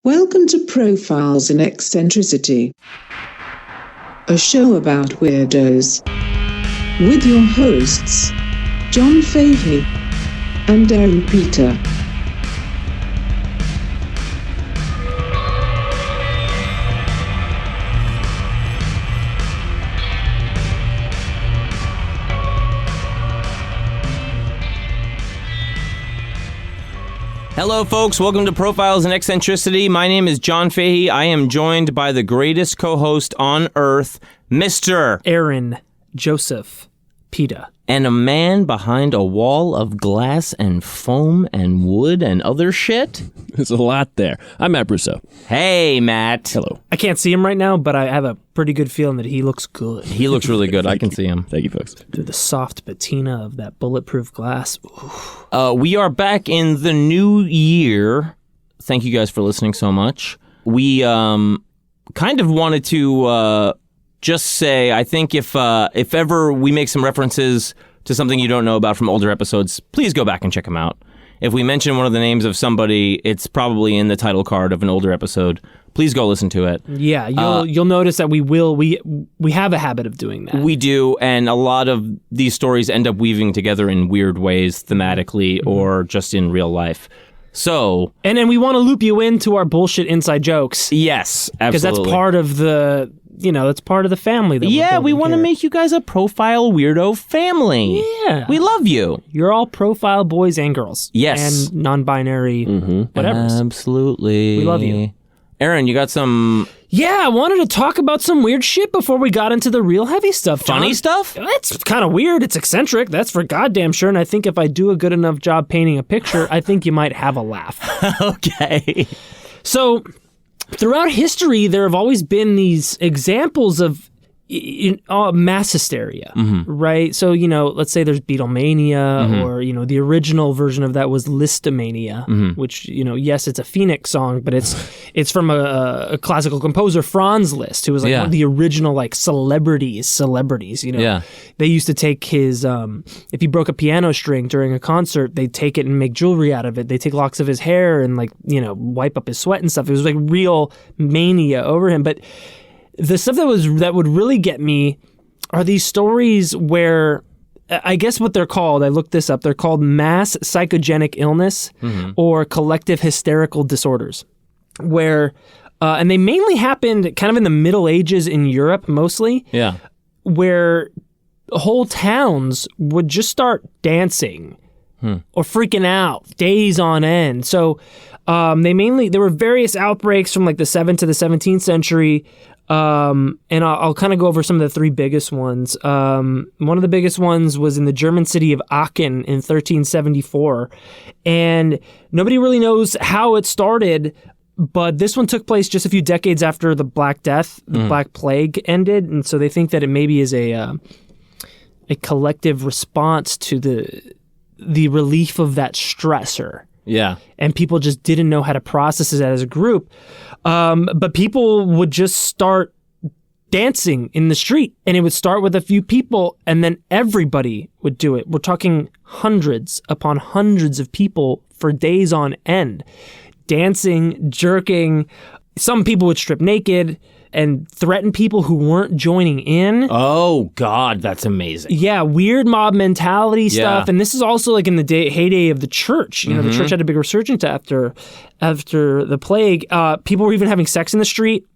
Welcome to Profiles in Eccentricity, a show about weirdos, with your hosts, John Fahey and Darren Peter. Hello, folks. Welcome to Profiles in Eccentricity. My name is John Fahey. I am joined by the greatest co-host on Earth, Mr. Aaron Joseph Pita. And a man behind a wall of glass and foam and wood and other shit. There's a lot there. I'm Matt Brousseau. Hey, Matt. Hello. I can't see him right now, but I have a pretty good feeling that he looks good. He looks really good. I can see him. Thank you, folks. Through the soft patina of that bulletproof glass. We are back in the new year. Thank you guys for listening so much. We kind of wanted to just say, I think if ever we make some references to something you don't know about from older episodes, please go back and check them out. If we mention one of the names of somebody, it's probably in the title card of an older episode. Please go listen to it. Yeah, you'll notice that we have a habit of doing that. We do, and a lot of these stories end up weaving together in weird ways thematically or just in real life. So, and then we want to loop you into our bullshit inside jokes. Yes, absolutely. Because that's part of the, that's part of the family. That we want to make you guys a profile weirdo family. Yeah. We love you. You're all profile boys and girls. Yes. And non-binary whatever. Absolutely. We love you. Aaron, you got some... Yeah, I wanted to talk about some weird shit before we got into the real heavy stuff, John. Funny stuff? It's kind of weird. It's eccentric. That's for goddamn sure. And I think if I do a good enough job painting a picture, I think you might have a laugh. Okay. So, throughout history, there have always been these examples of mass hysteria, right? So, let's say there's Beatlemania, or, the original version of that was Listomania, which, yes, it's a Phoenix song, but it's from a classical composer, Franz Liszt, who was one of the original, celebrities, Yeah. They used to take his, if he broke a piano string during a concert, they'd take it and make jewelry out of it. They'd take locks of his hair and, wipe up his sweat and stuff. It was real mania over him, but the stuff that would really get me are these stories where, I guess what they're called, I looked this up, they're called mass psychogenic illness or collective hysterical disorders, where, and they mainly happened kind of in the Middle Ages in Europe mostly, where whole towns would just start dancing or freaking out days on end. So there were various outbreaks from the 7th to the 17th century. And I'll kind of go over some of the three biggest ones. One of the biggest ones was in the German city of Aachen in 1374. And nobody really knows how it started, but this one took place just a few decades after the Black Death, the Black Plague ended. And so they think that it maybe is a collective response to the relief of that stressor. Yeah. And people just didn't know how to process it as a group. But people would just start dancing in the street, and it would start with a few people, and then everybody would do it. We're talking hundreds upon hundreds of people for days on end, dancing, jerking. Some people would strip naked and threaten people who weren't joining in. Oh, God, that's amazing. Yeah, weird mob mentality stuff. And this is also in the heyday of the church. The church had a big resurgence after the plague. People were even having sex in the street.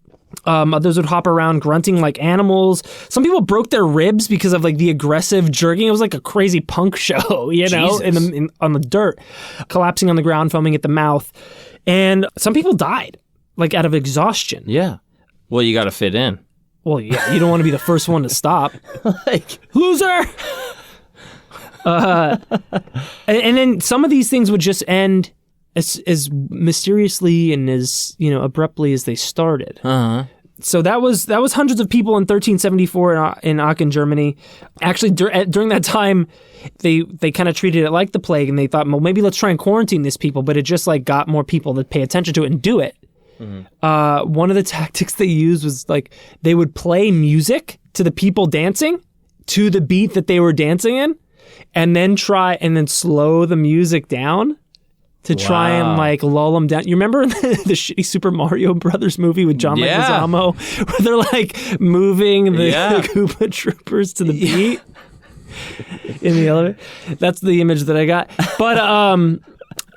Others would hop around grunting like animals. Some people broke their ribs because of the aggressive jerking. It was like a crazy punk show, on the dirt, collapsing on the ground, foaming at the mouth. And some people died, out of exhaustion. Yeah. Well, you got to fit in. Well, yeah, you don't want to be the first one to stop. Loser! And then some of these things would just end as mysteriously and as, abruptly as they started. So that was hundreds of people in 1374 in Aachen, Germany. Actually, during that time, they kind of treated it like the plague, and they thought, well, maybe let's try and quarantine these people, but it just got more people to pay attention to it and do it. One of the tactics they used was they would play music to the people dancing to the beat that they were dancing in, and then slow the music down to try and like lull them down. You remember the shitty Super Mario Brothers movie with John Leguizamo, where they're like moving the Koopa Troopers to the beat in the elevator? That's the image that I got. But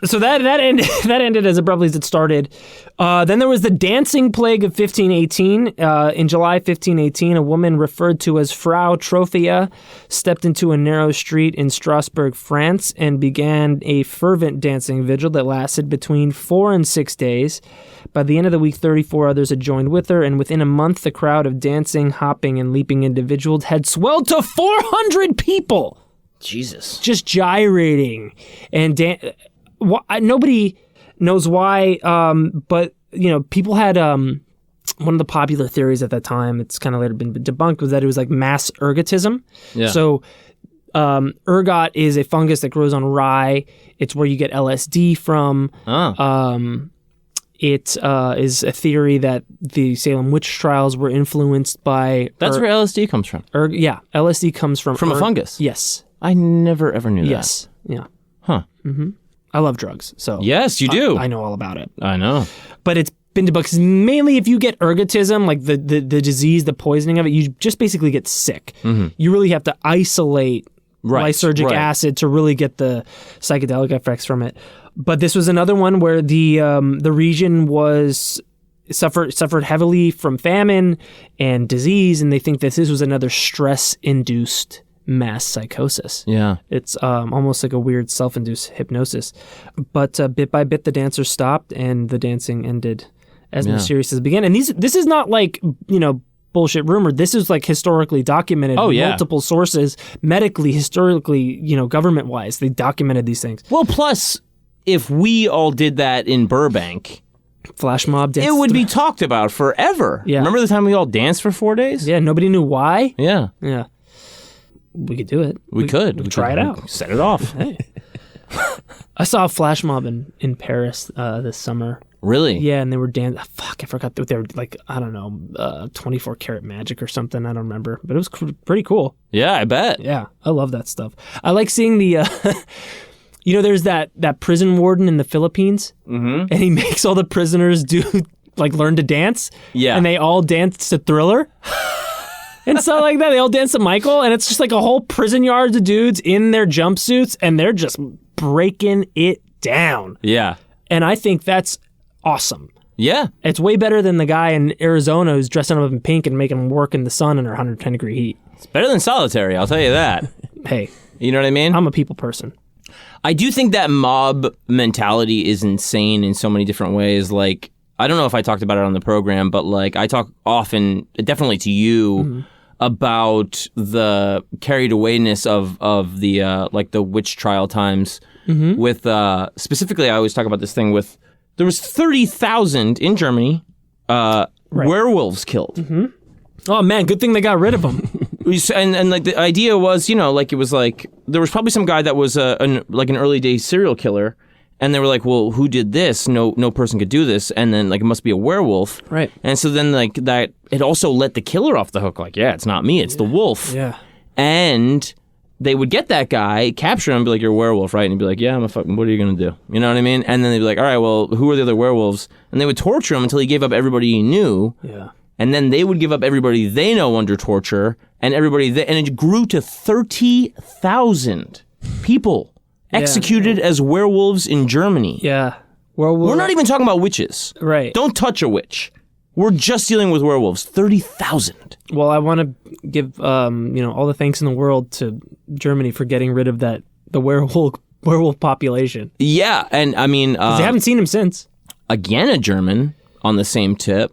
so that ended as abruptly as it started. Then there was the dancing plague of 1518. In July 1518, a woman referred to as Frau Trophia stepped into a narrow street in Strasbourg, France, and began a fervent dancing vigil that lasted between 4 and 6 days. By the end of the week, 34 others had joined with her, and within a month, the crowd of dancing, hopping, and leaping individuals had swelled to 400 people. Jesus. Just gyrating and nobody knows why, but people had one of the popular theories at that time, it's kind of later been debunked, was that it was like mass ergotism. Yeah. So ergot is a fungus that grows on rye. It's where you get LSD from. It is a theory that the Salem witch trials were influenced by... That's where LSD comes from. LSD comes from... From a fungus? Yes. I never ever knew that. Yes. Yeah. Huh. Mm-hmm. I love drugs, so... Yes, you do. I know all about it. I know. But it's been debunked, 'cause mainly if you get ergotism, like the disease, the poisoning of it, you just basically get sick. Mm-hmm. You really have to isolate lysergic acid to really get the psychedelic effects from it. But this was another one where the region suffered heavily from famine and disease, and they think that this was another stress-induced mass psychosis. Yeah. It's almost like a weird self-induced hypnosis. But bit by bit, the dancers stopped, and the dancing ended as mysterious as it began. And this is not like, bullshit rumor. This is like historically documented. Multiple sources, medically, historically, government-wise, they documented these things. Well, plus, if we all did that in Burbank... Flash mob dance. It would be talked about forever. Yeah. Remember the time we all danced for 4 days? Yeah, nobody knew why. Yeah. Yeah. We could do it. We could try it out. Set it off. Hey. I saw a flash mob in Paris this summer. Really? Yeah, and they were dancing. Fuck, I forgot. They were like, I don't know, 24 karat magic or something. I don't remember. But it was pretty cool. Yeah, I bet. Yeah, I love that stuff. I like seeing the... there's that prison warden in the Philippines, and he makes all the prisoners learn to dance. Yeah. And they all dance to Thriller. And stuff like that. They all dance to Michael, and it's just like a whole prison yard of dudes in their jumpsuits, and they're just breaking it down. Yeah. And I think that's awesome. Yeah. It's way better than the guy in Arizona who's dressing up in pink and making them work in the sun under 110-degree heat. It's better than solitary, I'll tell you that. Hey. You know what I mean? I'm a people person. I do think that mob mentality is insane in so many different ways. Like, I don't know if I talked about it on the program, but like I talk often, definitely to you, about the carried awayness of the like the witch trial times. With specifically, I always talk about this thing with there was 30,000 in Germany werewolves killed. Oh man, good thing they got rid of them. And like the idea was, like it was like there was probably some guy that was an early day serial killer, and they were like, well, who did this? No person could do this, and then like it must be a werewolf, right? And so then like that it also let the killer off the hook, like it's not me, it's the wolf, and they would get that guy, capture him, and be like, you're a werewolf, right? And he'd be like, yeah, I'm a fucking. What are you gonna do? You know what I mean? And then they'd be like, all right, well, who are the other werewolves? And they would torture him until he gave up everybody he knew. Yeah. And then they would give up everybody they know under torture, and and it grew to 30,000 people executed as werewolves in Germany. Yeah. We're not even talking about witches. Right. Don't touch a witch. We're just dealing with werewolves. 30,000. Well, I want to give all the thanks in the world to Germany for getting rid of the werewolf population. Yeah, and I mean... they haven't seen him since. Again, a German, on the same tip,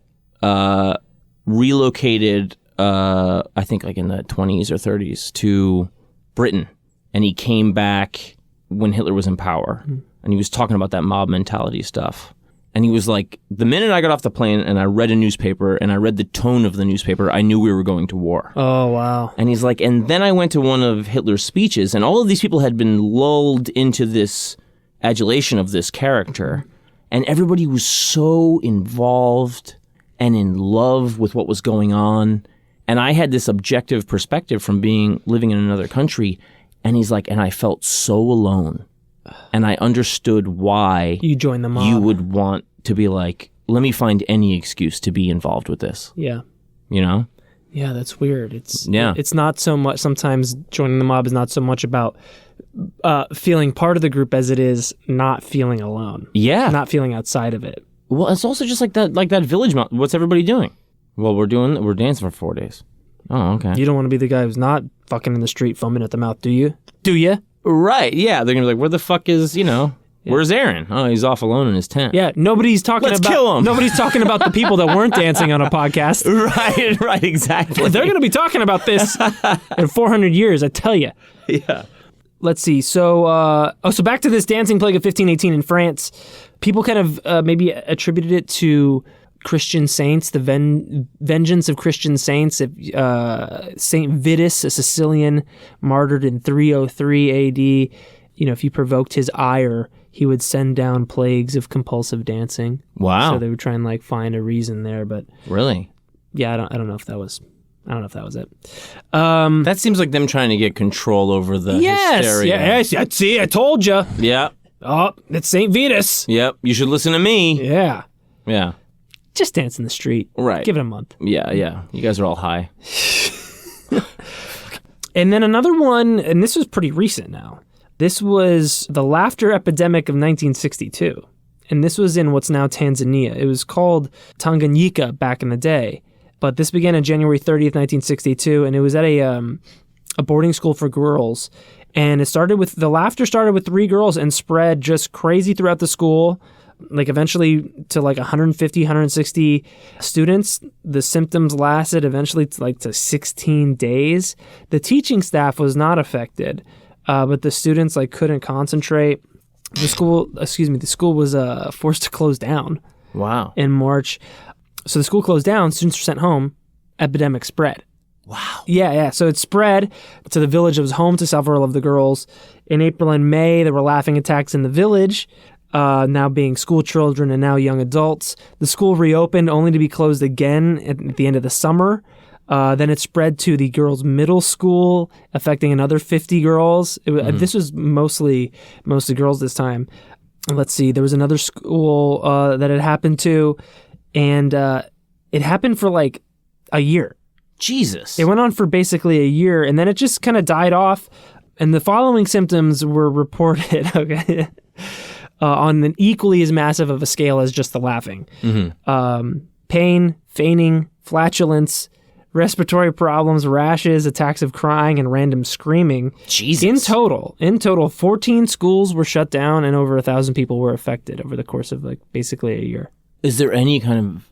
relocated, I think like in the 20s or 30s, to Britain. And he came back when Hitler was in power. And he was talking about that mob mentality stuff. And he was like, the minute I got off the plane and I read a newspaper and I read the tone of the newspaper, I knew we were going to war. Oh, wow. And he's like, and then I went to one of Hitler's speeches, and all of these people had been lulled into this adulation of this character. And everybody was so involved and in love with what was going on. And I had this objective perspective from living in another country. And he's like, and I felt so alone. and I understood why You join the mob. you would want to be like, let me find any excuse to be involved with this. Yeah. You know? Yeah, that's weird. It's Yeah. It's not so much. Sometimes joining the mob is not so much about feeling part of the group as it is not feeling alone. Yeah. Not feeling outside of it. Well, it's also just like that village mob. What's everybody doing? Well, we're dancing for 4 days. Oh, okay. You don't want to be the guy who's not fucking in the street foaming at the mouth, do you? Do you? Right. Yeah. They're gonna be like, where the fuck is where's Aaron? Oh, he's off alone in his tent. Yeah. Nobody's talking Let's about. kill him. Nobody's talking about the people that weren't dancing on a podcast. Right. Exactly. They're going to be talking about this in 400 years, I tell you. Yeah. Let's see. So, so back to this dancing plague of 1518 in France. People kind of maybe attributed it to Christian saints, the vengeance of Christian saints. Saint Vitus, a Sicilian, martyred in 303 A.D. If you provoked his ire, he would send down plagues of compulsive dancing. Wow. So they would try and find a reason there, but Really? yeah, I don't know if that was. I don't know if that was it. That seems like them trying to get control over the hysteria. Yes. See, I told you. Yeah. Oh, it's Saint Vitus. Yep. You should listen to me. Yeah. Yeah. Just dance in the street. Right. Give it a month. Yeah. You guys are all high. And then another one, and this was pretty recent now. This was the laughter epidemic of 1962. And this was in what's now Tanzania. It was called Tanganyika back in the day. But this began on January 30th, 1962, and it was at a boarding school for girls. And the laughter started with 3 girls and spread just crazy throughout the school, eventually to 150, 160 students. The symptoms lasted eventually to 16 days. The teaching staff was not affected, but the students couldn't concentrate. The school was forced to close down. Wow. In March. So the school closed down, students were sent home, epidemic spread. Wow. Yeah. So it spread to the village that was home to several of the girls. In April and May, there were laughing attacks in the village, now being school children and now young adults. The school reopened only to be closed again at the end of the summer. Then it spread to the girls' middle school, affecting another 50 girls. This was mostly girls this time. Let's see, there was another school that it happened to. And it happened for a year. Jesus. It went on for basically a year, and then it just kind of died off. And the following symptoms were reported on an equally as massive of a scale as just the laughing. Mm-hmm. Pain, fainting, flatulence, respiratory problems, rashes, attacks of crying, and random screaming. Jesus. In total, 14 schools were shut down, and over 1,000 people were affected over the course of basically a year. Is there any kind of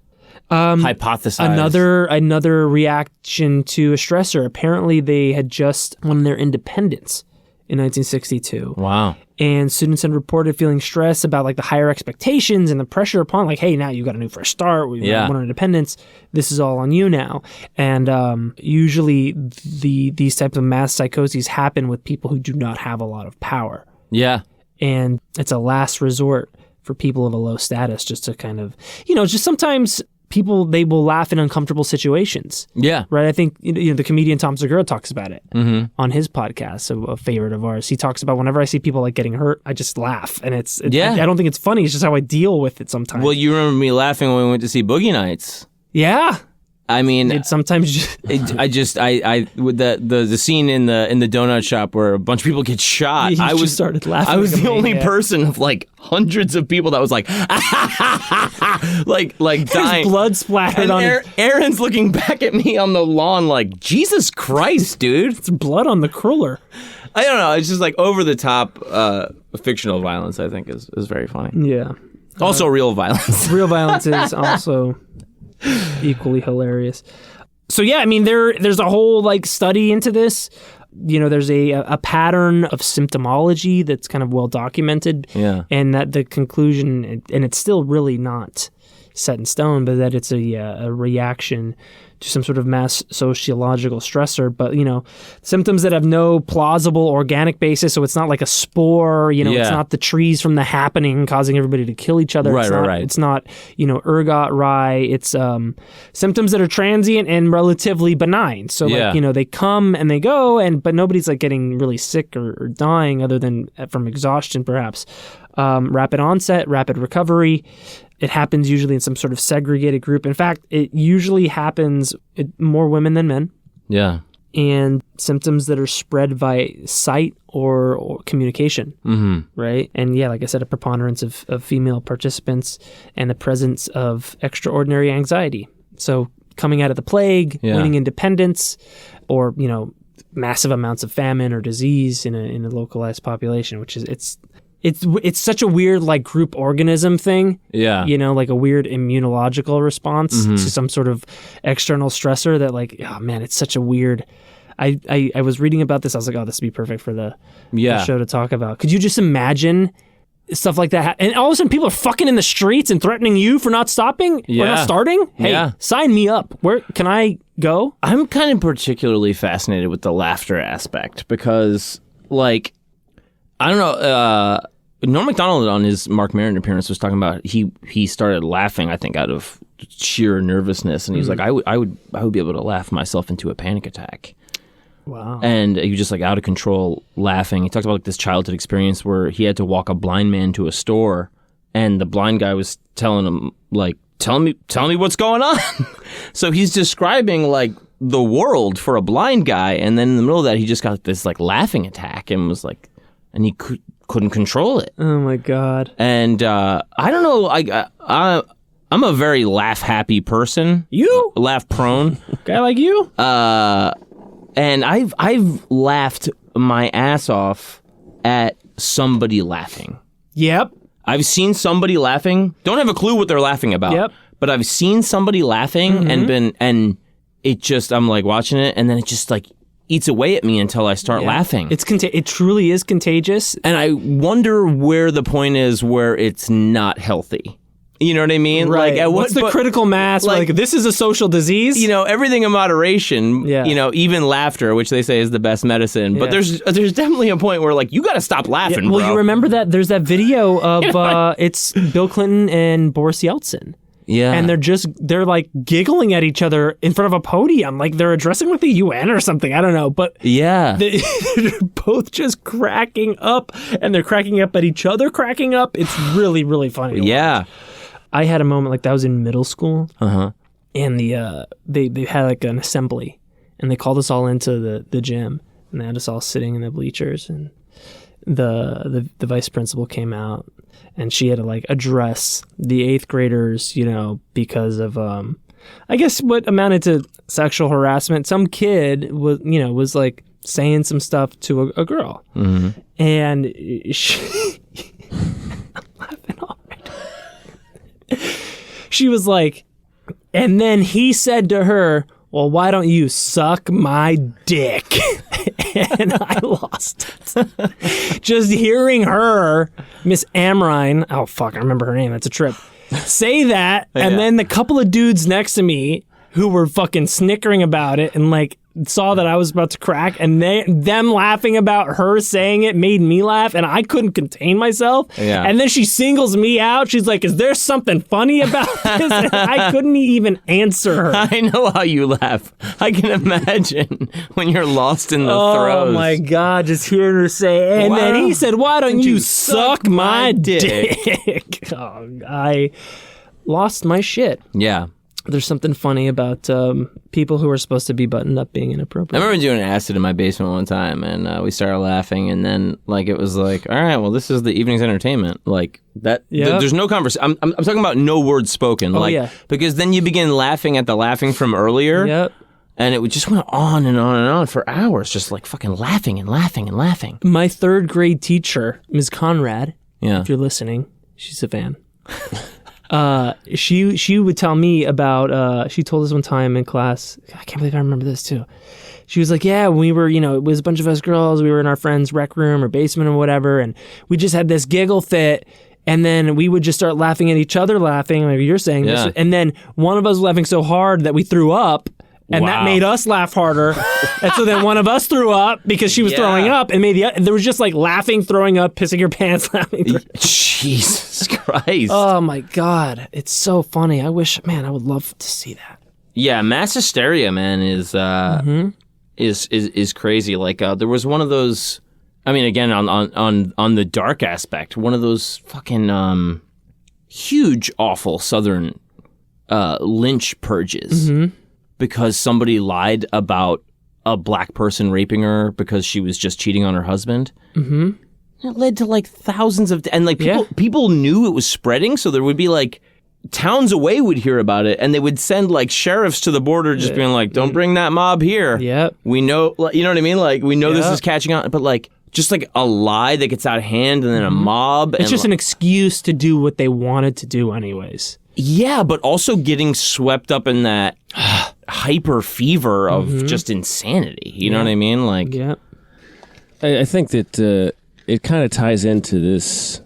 hypothesize? Another reaction to a stressor. Apparently, they had just won their independence in 1962. Wow. And students had reported feeling stress about the higher expectations and the pressure upon hey, now you got a new fresh start. We won our independence. This is all on you now. And usually these types of mass psychoses happen with people who do not have a lot of power. Yeah. And it's a last resort for people of a low status, just to kind of, just sometimes people, they will laugh in uncomfortable situations. Yeah. Right? I think, the comedian Tom Segura talks about it on his podcast, so a favorite of ours. He talks about whenever I see people getting hurt, I just laugh. And I don't think it's funny. It's just how I deal with it sometimes. Well, you remember me laughing when we went to see Boogie Nights. Yeah. I mean, it sometimes with the scene in the donut shop where a bunch of people get shot. I started laughing. I was the only person of hundreds of people that was dying. His blood splattered on. Aaron's looking back at me on the lawn Jesus Christ, dude! It's blood on the cruller. I don't know. It's just over the top fictional violence. I think is very funny. Yeah. Also, real violence. Real violence is also equally hilarious. So yeah, I mean, there's a whole study into this. There's a pattern of symptomology that's kind of well documented. Yeah. And that the conclusion, and it's still really not set in stone, but that it's a reaction to some sort of mass sociological stressor. But, symptoms that have no plausible organic basis. So it's not like a spore, it's not the trees from the happening causing everybody to kill each other. Right. It's not, ergot rye. It's symptoms that are transient and relatively benign. So they come and they go, but nobody's like getting really sick or dying other than from exhaustion, perhaps. Rapid onset, rapid recovery. It happens usually in some sort of segregated group. In fact, it usually happens more women than men. Yeah. And symptoms that are spread by sight or communication, right? And like I said, a preponderance of female participants and the presence of extraordinary anxiety. So coming out of the plague, winning independence, or, massive amounts of famine or disease in a localized population, which is it's such a weird like group organism thing. Yeah. Like a weird immunological response to some sort of external stressor that like, oh man, it's such a weird. I was reading about this. I was like, oh, this would be perfect for the show to talk about. Could you just imagine stuff like that? And all of a sudden people are fucking in the streets and threatening you for not stopping or not starting? Hey, sign me up. Where can I go? I'm kind of particularly fascinated with the laughter aspect because like, I don't know, Norm Macdonald on his Mark Maron appearance was talking about he started laughing, I think, out of sheer nervousness, and he's like, I would be able to laugh myself into a panic attack. Wow. And he was just like out of control laughing. He talked about like this childhood experience where he had to walk a blind man to a store, and the blind guy was telling him like, tell me what's going on. So he's describing like the world for a blind guy, and then in the middle of that he just got this like laughing attack and was like, and he couldn't control it. Oh my God. And I don't know, I'm a very laugh-happy person. You? Laugh-prone. Guy like you? And I've laughed my ass off at somebody laughing. Yep. I've seen somebody laughing, don't have a clue what they're laughing about. Yep. But I've seen somebody laughing and it just, I'm like watching it, and then it just like eats away at me until I start laughing. It truly is contagious. And I wonder where the point is where it's not healthy. You know what I mean? Right. Like, what's the critical mass? Like, this is a social disease? Everything in moderation, even laughter, which they say is the best medicine. But there's definitely a point where, like, you got to stop laughing, Well, bro. you remember that? There's that video of, it's Bill Clinton and Boris Yeltsin. Yeah. And they're like giggling at each other in front of a podium. Like they're addressing like the UN or something. I don't know. But yeah, they're both just cracking up, and they're cracking up at each other, cracking up. It's really, really funny to watch. I had a moment like that. I was in middle school. And they had like an assembly, and they called us all into the gym, and they had us all sitting in the bleachers, and the vice principal came out, and she had to like address the 8th graders, because of I guess what amounted to sexual harassment. Some kid was like saying some stuff to a girl, and she, I'm laughing already. She was like, and then he said to her, well, why don't you suck my dick? And I lost it. Just hearing her, Miss Amrine, oh fuck, I remember her name, that's a trip, say that, and then the couple of dudes next to me who were fucking snickering about it and like saw that I was about to crack, and them laughing about her saying it made me laugh, and I couldn't contain myself. Yeah. And then she singles me out. She's like, is there something funny about this? And I couldn't even answer her. I know how you laugh. I can imagine when you're lost in the throes. Oh my God, just hearing her say, and then he said, why don't you suck my dick? Oh, I lost my shit. Yeah. There's something funny about people who are supposed to be buttoned up being inappropriate. I remember doing acid in my basement one time, and we started laughing, and then like it was like, all right, well, this is the evening's entertainment. Like that, there's no conversation. I'm talking about no words spoken. Because then you begin laughing at the laughing from earlier. Yep. And it just went on and on and on for hours, just like fucking laughing and laughing and laughing. My 3rd grade teacher, Ms. Conrad, if you're listening, she's a fan. She would tell me about, she told us one time in class, I can't believe I remember this too. She was like, yeah, we were, it was a bunch of us girls, we were in our friend's rec room or basement or whatever, and we just had this giggle fit, And then we would just start laughing at each other, like you're saying Yeah. this. And then one of us was laughing so hard that we threw up. And that Wow. made us laugh harder. And so then one of us threw up because she was Yeah. throwing up. And there was just like laughing, throwing up, pissing your pants, laughing. Jesus Christ. Oh my God. It's so funny. I wish, man, I would love to see that. Yeah, mass hysteria, man, is crazy. Like there was one of those. I mean, again, on the dark aspect, one of those fucking huge, awful Southern lynch purges because somebody lied about a black person raping her because she was just cheating on her husband. Mm-hmm. It led to like thousands of and like people knew it was spreading, so there would be like. Towns away would hear about it, and they would send like sheriffs to the border, just being like, "Don't bring that mob here." Yep. We know, you know what I mean? Like we know this is catching on, but like just like a lie that gets out of hand, and then a mob. It's just an excuse to do what they wanted to do, anyways. Yeah, but also getting swept up in that hyper fever of just insanity. You know what I mean? Like, Yeah. I think that it kind of ties into this,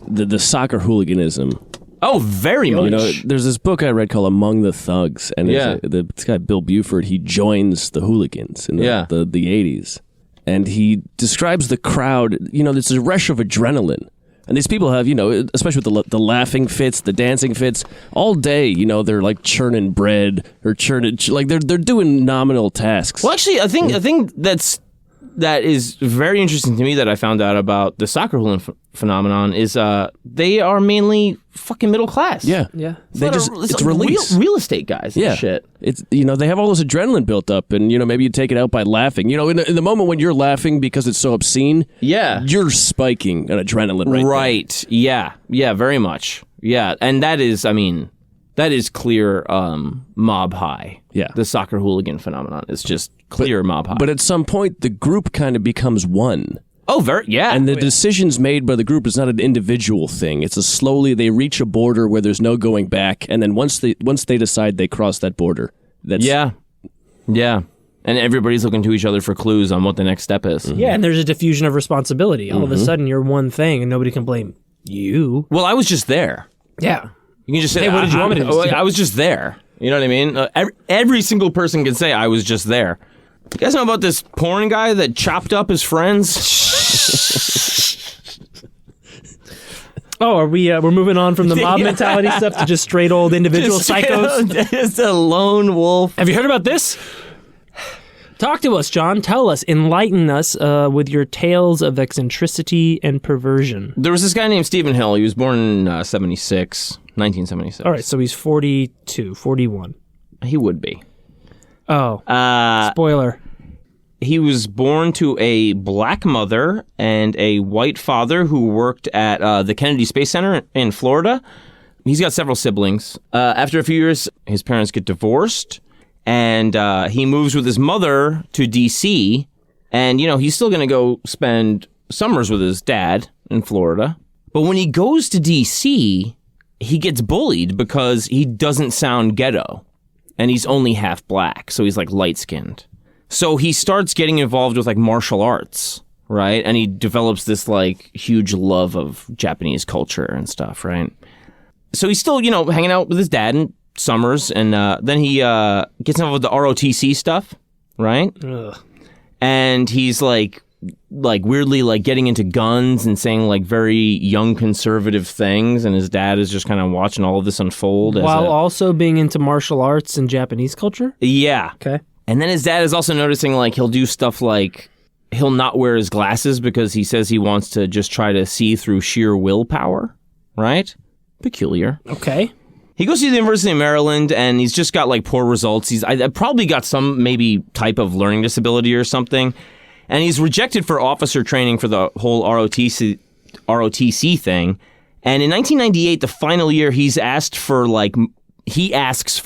the soccer hooliganism. oh, very much. You know, there's this book I read called Among the Thugs, and this guy Bill Buford, he joins the hooligans in the 80s, and he describes the crowd. You know, there's a rush of adrenaline, and these people have, you know, especially with the laughing fits, the dancing fits, all day. You know, they're like churning bread or churning, like they're doing nominal tasks. Well, actually, I think that is very interesting to me that I found out about the soccer hooligan phenomenon is they are mainly fucking middle class. Yeah. It's release. Real estate guys and shit. It's, you know, they have all this adrenaline built up, and, you know, maybe you take it out by laughing. You know, in the moment when you're laughing because it's so obscene, you're spiking an adrenaline right there. Yeah. Yeah, very much. Yeah. And that is, I mean, that is clear mob high. Yeah. The soccer hooligan phenomenon is just clear mob high. But at some point, the group kind of becomes one. Oh, yeah. And the decisions made by the group is not an individual thing. It's they reach a border where there's no going back, and then once they decide they cross that border, that's Yeah. And everybody's looking to each other for clues on what the next step is. Yeah, and there's a diffusion of responsibility. All of a sudden, you're one thing, and nobody can blame you. Well, I was just there. Yeah. You can just say, Hey, what did you want me to do? I was just there. You know what I mean? Every single person can say, I was just there. You guys know about this porn guy that chopped up his friends? Oh, are we? We're moving on from the mob mentality stuff to just straight old individual psychos. Just a lone wolf. Have you heard about this? Talk to us, John. Tell us. Enlighten us with your tales of eccentricity and perversion. There was this guy named Stephen Hill. He was born in 1976. All right, so he's 42, 41. He would be. Oh, spoiler. He was born to a black mother and a white father who worked at the Kennedy Space Center in Florida. He's got several siblings. After a few years, his parents get divorced, and he moves with his mother to D.C., and, you know, he's still going to go spend summers with his dad in Florida. But when he goes to D.C., he gets bullied because he doesn't sound ghetto, and he's only half black, so he's, like, light-skinned. So he starts getting involved with like martial arts, right? And he develops this like huge love of Japanese culture and stuff, right? So he's still, you know, hanging out with his dad in summers, and then he gets involved with the ROTC stuff, right? Ugh. And he's like weirdly like getting into guns and saying like very young conservative things, and his dad is just kind of watching all of this unfold. While also being into martial arts and Japanese culture? Yeah. Okay. And then his dad is also noticing, like, he'll do stuff like he'll not wear his glasses because he says he wants to just try to see through sheer willpower, right? Peculiar. Okay. He goes to the University of Maryland, and he's just got, like, poor results. I probably got some maybe type of learning disability or something. And he's rejected for officer training for the whole ROTC thing. And in 1998, the final year, he asks for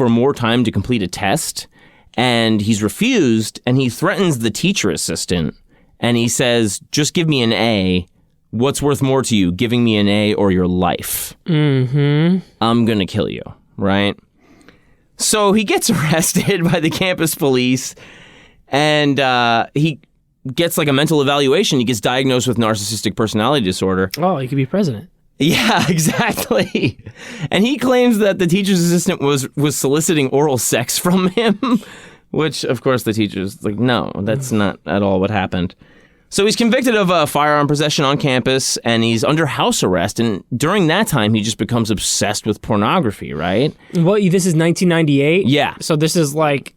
more time to complete a test. And he's refused, and he threatens the teacher assistant, and he says, just give me an A. What's worth more to you, giving me an A or your life? Mm-hmm. I'm going to kill you, right? So he gets arrested by the campus police, and he gets like a mental evaluation. He gets diagnosed with narcissistic personality disorder. Oh, he could be president. Yeah, exactly. And he claims that the teacher's assistant was soliciting oral sex from him, which, of course, the teacher's like, no, that's not at all what happened. So he's convicted of firearm possession on campus, and he's under house arrest. And during that time, he just becomes obsessed with pornography, right? Well, this is 1998? Yeah. So this is like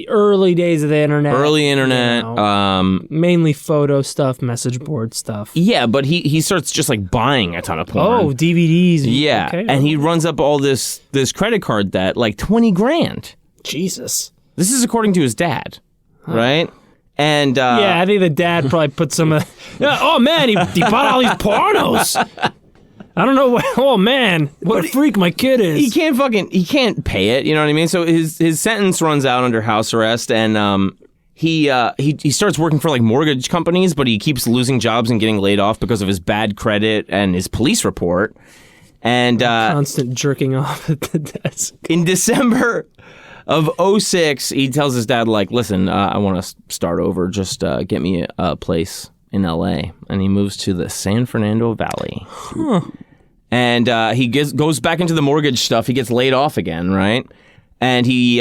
early days of the internet. Early internet. You know, mainly photo stuff, message board stuff. Yeah, but he starts just like buying a ton of porn. Oh, DVDs. Yeah, Okay. and he runs up all this credit card debt, like $20,000. Jesus. This is according to his dad, right? And yeah, I think the dad probably put some. Oh man, he bought all these pornos. I don't know. Oh man, what a freak my kid is. He can't pay it. You know what I mean? So his sentence runs out under house arrest, and he starts working for like mortgage companies, but he keeps losing jobs and getting laid off because of his bad credit and his police report. And constant jerking off at the desk. In December of 2006, he tells his dad, like, listen, I want to start over. Just get me a place in L.A. And he moves to the San Fernando Valley. Huh. And he goes back into the mortgage stuff. He gets laid off again, right? And he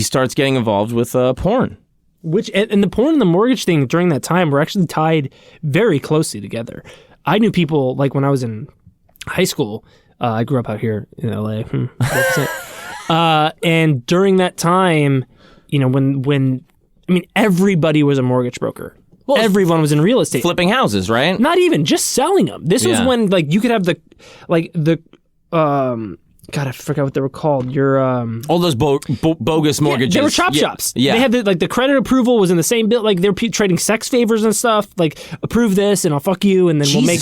starts getting involved with porn. And the porn and the mortgage thing during that time were actually tied very closely together. I knew people, like when I was in high school, I grew up out here in L.A., and during that time, you know, when everybody was a mortgage broker. Well, everyone was in real estate. Flipping houses, right? Not even, just selling them. This was when, like, you could have God, I forgot what they were called. Your all those bogus mortgages. They were chop shops. Yeah, they had the credit approval was in the same bill. Like they were trading sex favors and stuff. Like approve this and I'll fuck you, and then we'll make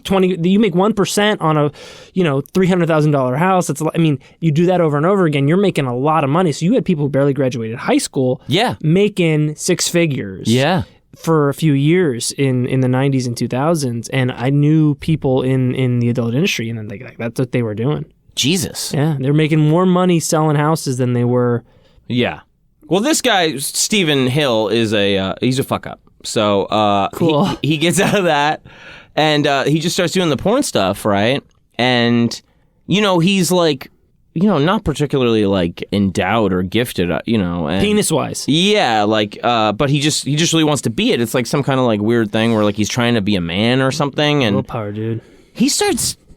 20. You make 1% on a $300,000 house. It's you do that over and over again. You're making a lot of money. So you had people who barely graduated high school. Yeah, making six figures. Yeah. For a few years in the 90s and 2000s, and I knew people in the adult industry, and that's what they were doing. Jesus. Yeah, they're making more money selling houses than they were. Yeah. Well, this guy, Stephen Hill, is he's a fuck up. So cool. He gets out of that, and he just starts doing the porn stuff, right? And, he's like, not particularly like endowed or gifted, and penis-wise. Yeah, like, but he just really wants to be it. It's like some kind of like weird thing where like he's trying to be a man or something. And willpower, dude.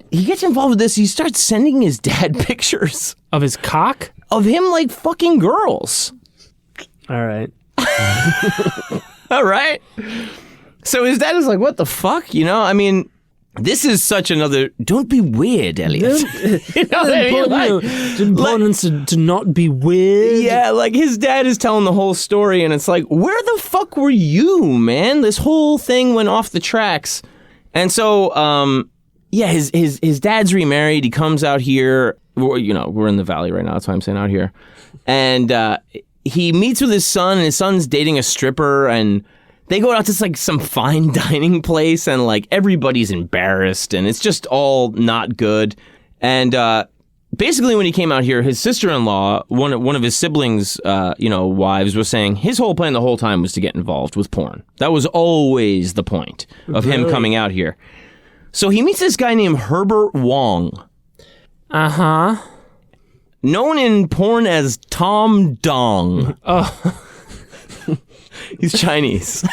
He gets involved with this. He starts sending his dad pictures of his cock, of him like fucking girls. All right. All right. So his dad is like, "What the fuck?" This is such another. Don't be weird, Elliot. It's important to not be weird. Yeah, like his dad is telling the whole story, and it's like, where the fuck were you, man? This whole thing went off the tracks, and so, yeah, his dad's remarried. He comes out here. We're in the valley right now. That's why I'm saying out here, and he meets with his son, and his son's dating a stripper, and they go out to like some fine dining place, and like everybody's embarrassed, and it's just all not good. And basically, when he came out here, his sister-in-law, one of his siblings, wives, was saying his whole plan the whole time was to get involved with porn. That was always the point of him coming out here. So he meets this guy named Herbert Wong. Uh-huh. Known in porn as Tom Dong. Oh. He's Chinese.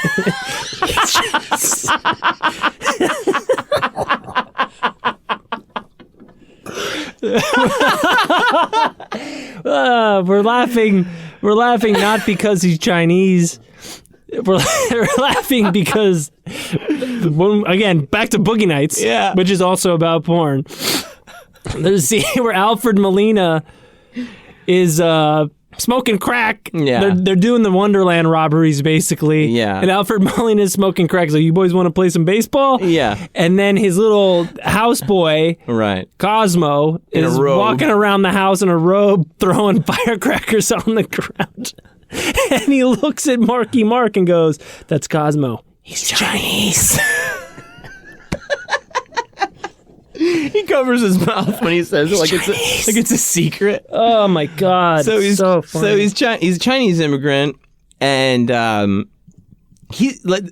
We're laughing not because he's Chinese. We're laughing because, again, back to Boogie Nights, which is also about porn. There's a scene where Alfred Molina is smoking crack. Yeah. They're doing the Wonderland robberies, basically. Yeah. And Alfred Molina is smoking crack. So you boys want to play some baseball? Yeah. And then his little houseboy, right, Cosmo, is walking around the house in a robe, throwing firecrackers on the ground. And he looks at Marky Mark and goes, "That's Cosmo. He's Chinese." He covers his mouth when he says it like it's a secret. Oh my god! So he's so funny. he's a Chinese immigrant, and he like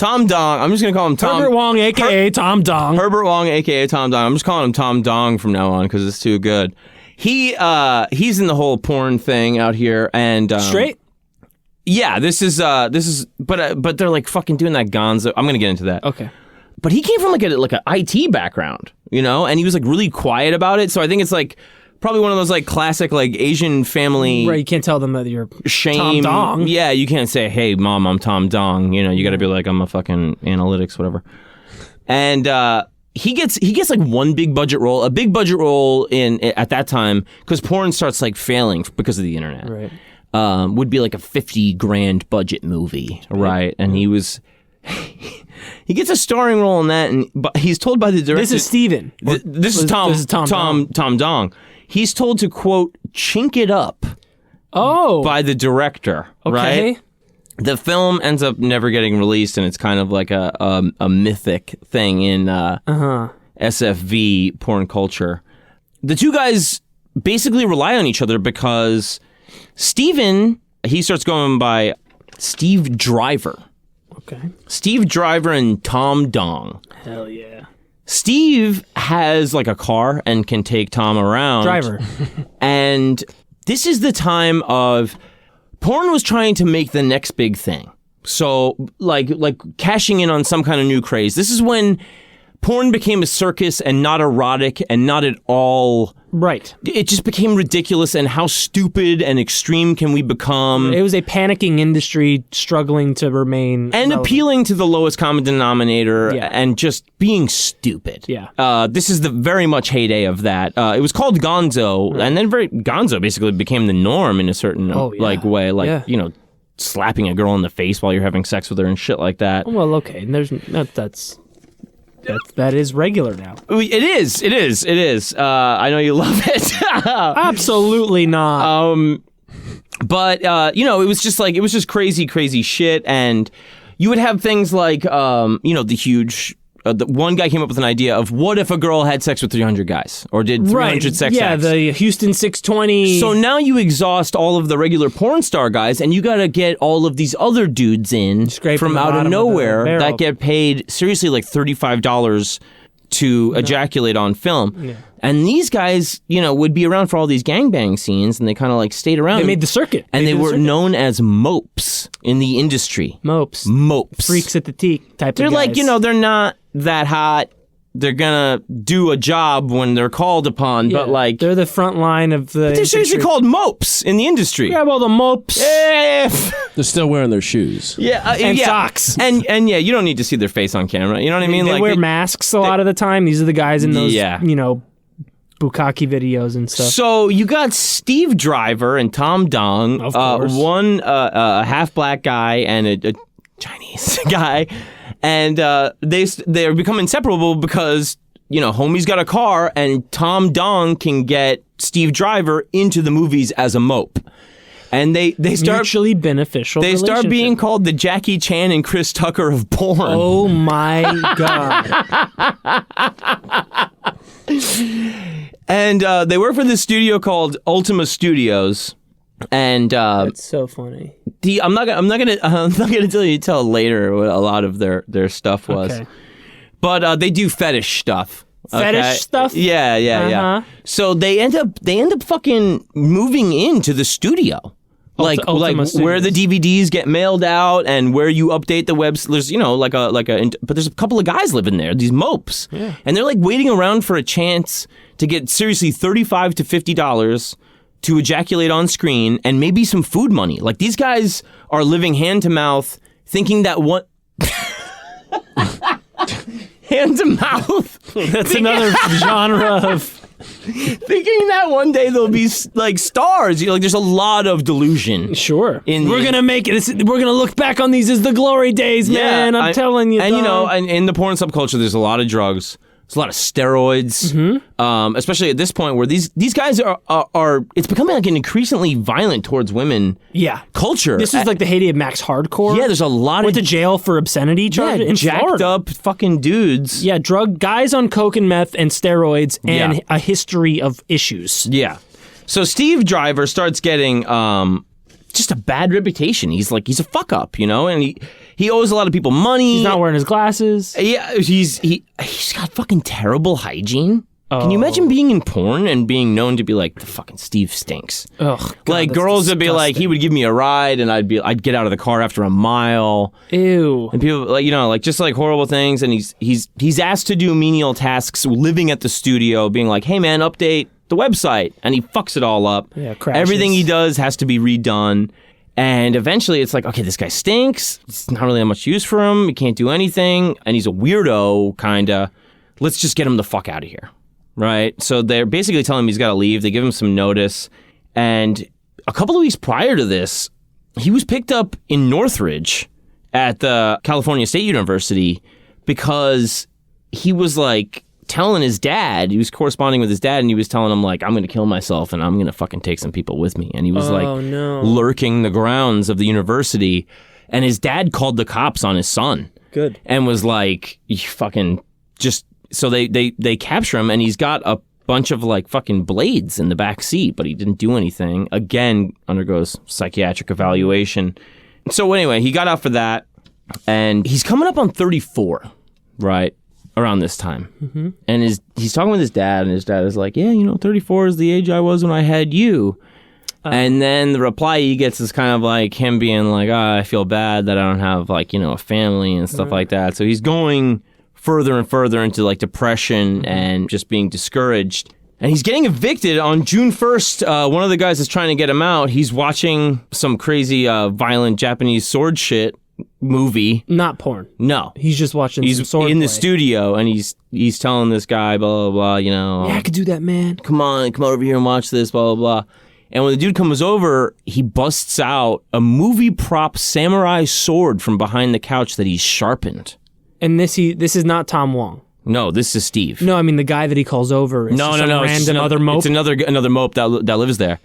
Tom Dong. I'm just going to call him Tom. Herbert Wong, a.k.a. Tom Dong. Herbert Wong, a.k.a. Tom Dong. I'm just calling him Tom Dong from now on because it's too good. He's in the whole porn thing out here. And straight? Yeah, this is but they're like fucking doing that gonzo. I'm going to get into that. Okay. But he came from like a IT background, you know, and he was like really quiet about it. So I think it's like probably one of those like classic like Asian family. Right, you can't tell them that you're shame. Tom Dong. Yeah, you can't say, "Hey, mom, I'm Tom Dong." You know, you got to be like, "I'm a fucking analytics, whatever." And he gets like one big budget role, a big budget role at that time because porn starts like failing because of the internet. Right. Would be like a $50,000 budget movie, right? And he was. He gets a starring role in that, but he's told by the director. This is Steven. This is Tom Dong. He's told to quote chink it up. Oh, by the director. Okay. Right? The film ends up never getting released, and it's kind of like a mythic thing in SFV porn culture. The two guys basically rely on each other because Steven, he starts going by Steve Driver. Okay. Steve Driver and Tom Dong. Hell yeah. Steve has like a car and can take Tom around. Driver. And this is the time of porn was trying to make the next big thing. So like cashing in on some kind of new craze. This is when porn became a circus and not erotic and not at all. Right. It just became ridiculous, and how stupid and extreme can we become? It was a panicking industry struggling to remain and relevant. Appealing to the lowest common denominator and just being stupid. Yeah. This is the very much heyday of that. It was called Gonzo, and then Gonzo basically became the norm in a certain like way, like you know, slapping a girl in the face while you're having sex with her and shit like that. Well, okay, and that is regular now. It is. I know you love it. Absolutely not. But you know, it was just crazy shit, and you would have things like you know, the huge. The one guy came up with an idea of what if a girl had sex with 300 guys or did 300 sex acts. Yeah, the Houston 620. So now you exhaust all of the regular porn star guys, and you got to get all of these other dudes in from out of nowhere that get paid seriously like $35 to ejaculate on film. Yeah. And these guys, you know, would be around for all these gangbang scenes, and they kind of like stayed around. They made the circuit. And they were known as mopes in the industry. Mopes. Freaks at the teak type of guys. They're like, you know, they're not that hot. They're gonna do a job when they're called upon, but like... They're the front line of the... They're seriously called mopes in the industry. Grab all the mopes. They're still wearing their shoes. Yeah, and socks. And yeah, you don't need to see their face on camera. You know what I mean? They wear masks a lot of the time. These are the guys in those, you know, bukkake videos and stuff. So you got Steve Driver and Tom Dong. Of course. One a half-black guy and a Chinese guy. And they're become inseparable because, you know, homie's got a car and Tom Dong can get Steve Driver into the movies as a mope. And they start mutually beneficial. They start being called the Jackie Chan and Chris Tucker of porn. Oh my god! And they work for this studio called Ultima Studios. And that's so funny. I'm not gonna tell later what a lot of their stuff was. Okay. But they do fetish stuff. Fetish stuff? Yeah. So they end up fucking moving into the studio. Like where the DVDs get mailed out and where you update the webs. There's, you know, but there's a couple of guys living there, these mopes. Yeah. And they're like waiting around for a chance to get seriously $35 to $50 to ejaculate on screen and maybe some food money. Like these guys are living hand to mouth thinking that one hand to mouth. That's another genre of thinking that one day they'll be like stars. You know, like there's a lot of delusion. Sure. We're gonna make it. We're gonna look back on these as the glory days, man. I'm telling you. And you know, and in the porn subculture, there's a lot of drugs. There's a lot of steroids, especially at this point where these guys are. It's becoming like an increasingly violent towards women. Culture. This is like the heyday of Max Hardcore. Yeah, there's a lot went to jail for obscenity charges in jacked Florida. Up fucking dudes. Yeah, drug guys on coke and meth and steroids and a history of issues. Yeah. So Steve Driver starts getting just a bad reputation. He's a fuck up, you know, and He owes a lot of people money. He's not wearing his glasses. Yeah, he's got fucking terrible hygiene. Can you imagine being in porn and being known to be like, the fucking Steve stinks? Ugh, God, like girls would be like, he would give me a ride and I'd get out of the car after a mile. Ew. And people like, like just like horrible things. And he's asked to do menial tasks living at the studio, being like, hey man, update the website. And he fucks it all up. Yeah, crashes. Everything he does has to be redone. And eventually it's like, okay, this guy stinks. It's not really that much use for him. He can't do anything. And he's a weirdo, kinda. Let's just get him the fuck out of here. Right? So they're basically telling him he's got to leave. They give him some notice. And a couple of weeks prior to this, he was picked up in Northridge at the California State University because he was like telling his dad, he was corresponding with his dad, and he was telling him like, I'm going to kill myself and I'm going to fucking take some people with me. And he was lurking the grounds of the university. And his dad called the cops on his son. Good. And was like, you fucking just... So they capture him, and he's got a bunch of like fucking blades in the back seat, but he didn't do anything. Again, undergoes psychiatric evaluation. So anyway, he got out for that, and he's coming up on 34, right, around this time. Mm-hmm. And he's talking with his dad, and his dad is like, yeah, 34 is the age I was when I had you. And then the reply he gets is kind of like him being like, I feel bad that I don't have like, a family and stuff like that. So he's going further and further into like depression and just being discouraged. And he's getting evicted on June 1st. One of the guys is trying to get him out. He's watching some crazy violent Japanese sword shit movie. Not porn. No. He's just watching some sword in play. the studio, and he's telling this guy, blah, blah, blah, Yeah, I could do that, man. Come over here and watch this, blah, blah, blah. And when the dude comes over, he busts out a movie prop samurai sword from behind the couch that he's sharpened. And this is not Tom Wong. No, this is Steve. No, I mean the guy that he calls over. Is No. Random other mope. It's another mope that lives there,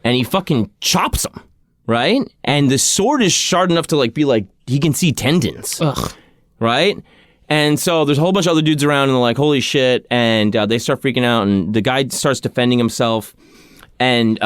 and he fucking chops him, right? And the sword is sharp enough to be like he can see tendons. Ugh. Right? And so there's a whole bunch of other dudes around, and they're like, holy shit! And they start freaking out, and the guy starts defending himself, and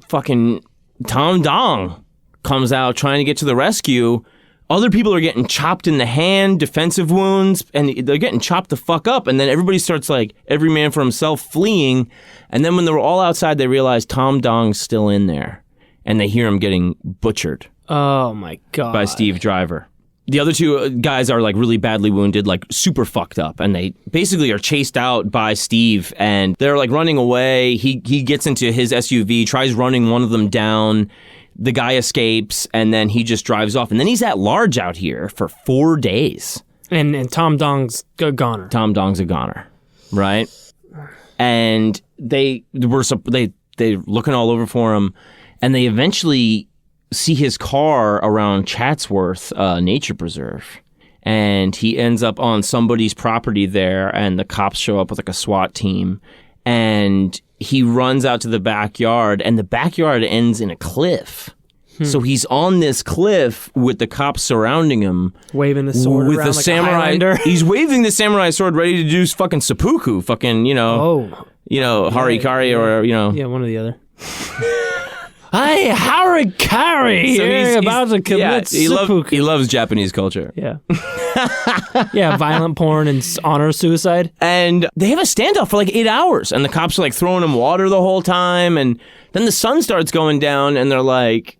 fucking Tom Dong comes out trying to get to the rescue. Other people are getting chopped in the hand, defensive wounds, and they're getting chopped the fuck up. And then everybody starts like, every man for himself, fleeing. And then when they were all outside, they realize Tom Dong's still in there. And they hear him getting butchered. Oh my God. By Steve Driver. The other two guys are like really badly wounded, like super fucked up. And they basically are chased out by Steve. And they're like running away. He gets into his SUV, tries running one of them down. The guy escapes, and then he just drives off. And then he's at large out here for 4 days. And Tom Dong's a goner. Tom Dong's a goner, right? And they're looking all over for him, and they eventually see his car around Chatsworth Nature Preserve. And he ends up on somebody's property there, and the cops show up with like a SWAT team. And he runs out to the backyard, and the backyard ends in a cliff. So he's on this cliff with the cops surrounding him, waving the sword with around the like samurai. a Highlander. He's waving the samurai sword, ready to do fucking seppuku, fucking harikari or Yeah, one or the other. Hey, harikari! So You're about to commit seppuku. He loves Japanese culture. Yeah. Yeah, violent porn and honor suicide. And they have a standoff for like 8 hours, and the cops are like throwing him water the whole time, and then the sun starts going down, and they're like,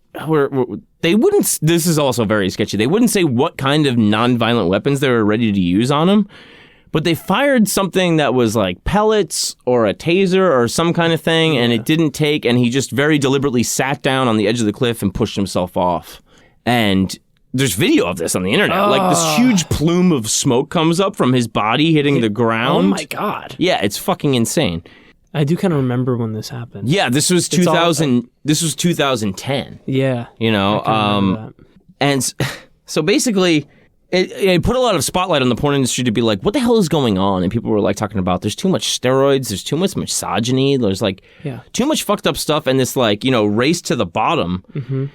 they wouldn't, this is also very sketchy, they wouldn't say what kind of non-violent weapons they were ready to use on him, but they fired something that was like pellets or a taser or some kind of thing, and it didn't take, and he just very deliberately sat down on the edge of the cliff and pushed himself off. And there's video of this on the internet. Like this huge plume of smoke comes up from his body hitting the ground. Oh my God. Yeah, it's fucking insane. I do kind of remember when this happened. Yeah, this was 2000. This was 2010. Yeah. And so basically, it put a lot of spotlight on the porn industry to be like, what the hell is going on? And people were like talking about there's too much steroids, there's too much misogyny, there's like too much fucked up stuff, and this like race to the bottom. Mm-hmm.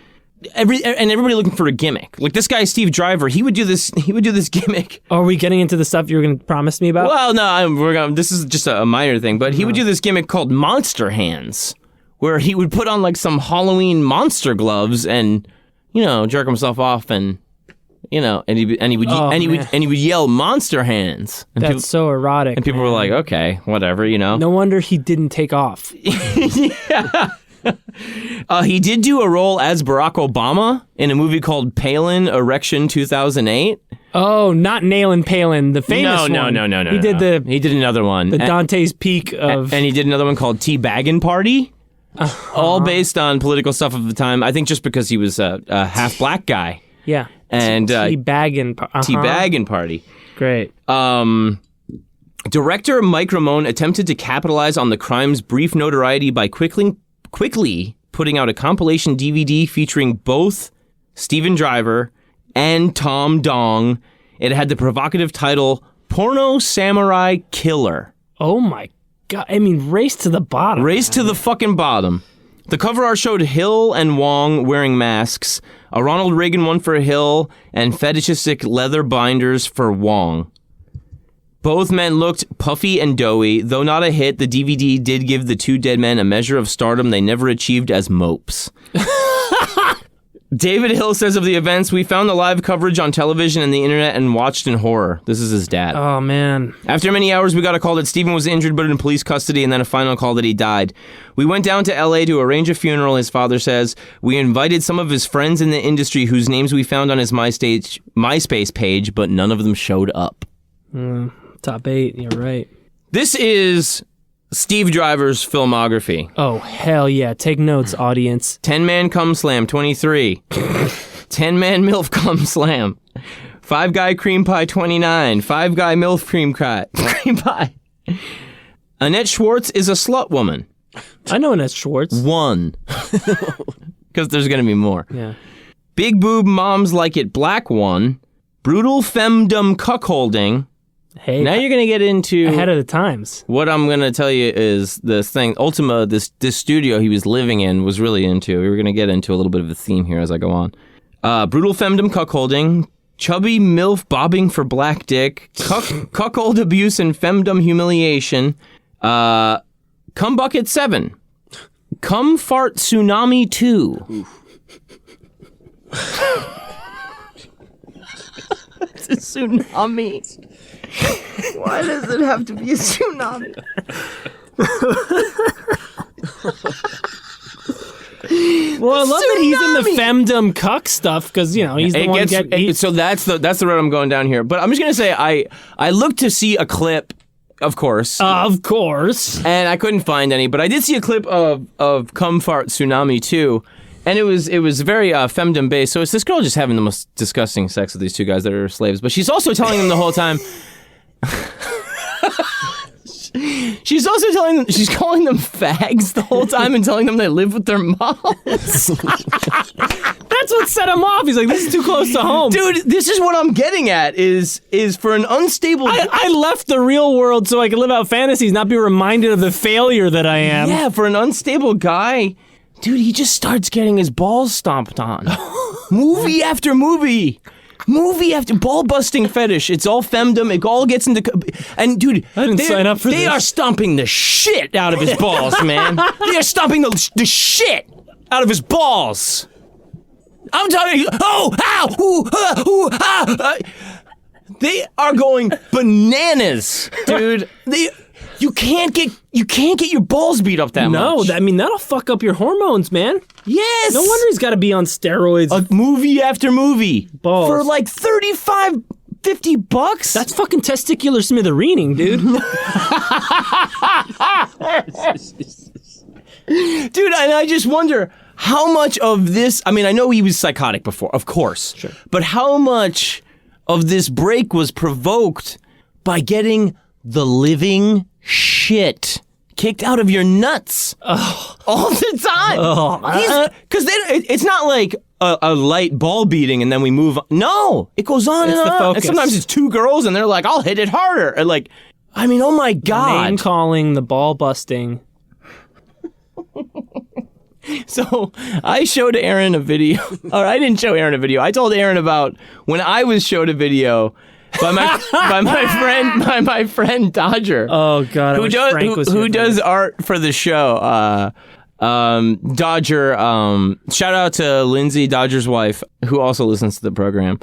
Everybody looking for a gimmick. Like this guy Steve Driver, he would do this gimmick. Are we getting into the stuff you were going to promise me about? Well, no, this is just a minor thing, but he would do this gimmick called Monster Hands, where he would put on like some Halloween monster gloves and jerk himself off and You know, and he would yell "monster hands." And That's so erotic. And people were like, "Okay, whatever," you know. No wonder he didn't take off. Yeah. He did do a role as Barack Obama in a movie called Palin Erection 2008. Oh, not Nailing Palin, the famous one. No. He did another one. The Dante's Peak of... And he did another one called Teabaggin' Party. All based on political stuff of the time. I think just because he was a half-black guy. Yeah. And Teabaggin' Party. Great. Director Mike Ramone attempted to capitalize on the crime's brief notoriety by quickly putting out a compilation DVD featuring both Steven Driver and Tom Dong. It had the provocative title Porno Samurai Killer. Oh my God. I mean, race to the bottom. Race to the fucking bottom. The cover art showed Hill and Wong wearing masks, a Ronald Reagan one for Hill, and fetishistic leather binders for Wong. Both men looked puffy and doughy. Though not a hit, the DVD did give the two dead men a measure of stardom they never achieved as mopes. David Hill says of the events, "We found the live coverage on television and the internet and watched in horror." This is his dad. Oh, man. "After many hours, we got a call that Stephen was injured but in police custody, and then a final call that he died. We went down to LA to arrange a funeral," his father says. "We invited some of his friends in the industry whose names we found on his MySpace page, but none of them showed up." Top 8, you're right. This is Steve Driver's filmography. Oh, hell yeah. Take notes, audience. 10-Man Cum Slam, 23. 10-Man MILF Cum Slam. 5-Guy Cream Pie, 29. 5-Guy MILF Cream Pie. Annette Schwartz is a slut woman. I know Annette Schwartz. 1. Because there's going to be more. Yeah. Big Boob Moms Like It Black 1. Brutal Femdom Cuckolding. Hey, now you're going to get into... ahead of the times. What I'm going to tell you is this thing, Ultima, this studio he was living in was really into. We were going to get into a little bit of a theme here as I go on. Brutal Femdom Cuckolding, Chubby MILF Bobbing for Black Dick, Cuckold Abuse and Femdom Humiliation, Cum Bucket 7, Cum Fart Tsunami 2. It's a tsunami. Why does it have to be a tsunami? Well, I love that he's in the femdom cuck stuff because, you know, he's the one getting... So that's the road I'm going down here. But I'm just going to say I looked to see a clip, of course. Of course. And I couldn't find any, but I did see a clip of Cum Fart Tsunami 2. And it was very femdom based. So it's this girl just having the most disgusting sex with these two guys that are slaves. But she's also telling them the whole time... She's also she's calling them fags the whole time and telling them they live with their moms. That's what set him off. He's like, this is too close to home. Dude, this is what I'm getting at is for an unstable... I left the real world so I could live out fantasies, not be reminded of the failure that I am. Yeah, for an unstable guy, dude, he just starts getting his balls stomped on. Movie after movie. Movie after ball-busting fetish. It's all femdom. It all gets into... And, dude, I didn't sign up for this. They are stomping the shit out of his balls, man. They are stomping the shit out of his balls. I'm telling you... Oh! Ow! Ooh! Ooh! Ah! They are going bananas, dude. You can't get your balls beat up that much. No, I mean, that'll fuck up your hormones, man. Yes. No wonder he's got to be on steroids. Movie after movie. Balls. For like $35-$50. That's fucking testicular smithereening, dude. Dude, and I just wonder how much of this... I mean, I know he was psychotic before, of course. Sure. But how much of this break was provoked by getting the living shit kicked out of your nuts all the time. Because it's not like a light ball beating and then we move on. No, it goes on and on. And sometimes it's two girls and they're like, I'll hit it harder. And like, I mean, oh my God. Name calling, the ball busting. So I showed Aaron a video. Or I didn't show Aaron a video. I told Aaron about when I was showed a video by my friend Dodger. Oh God, who does art for the show. Dodger. Shout out to Lindsay, Dodger's wife, who also listens to the program.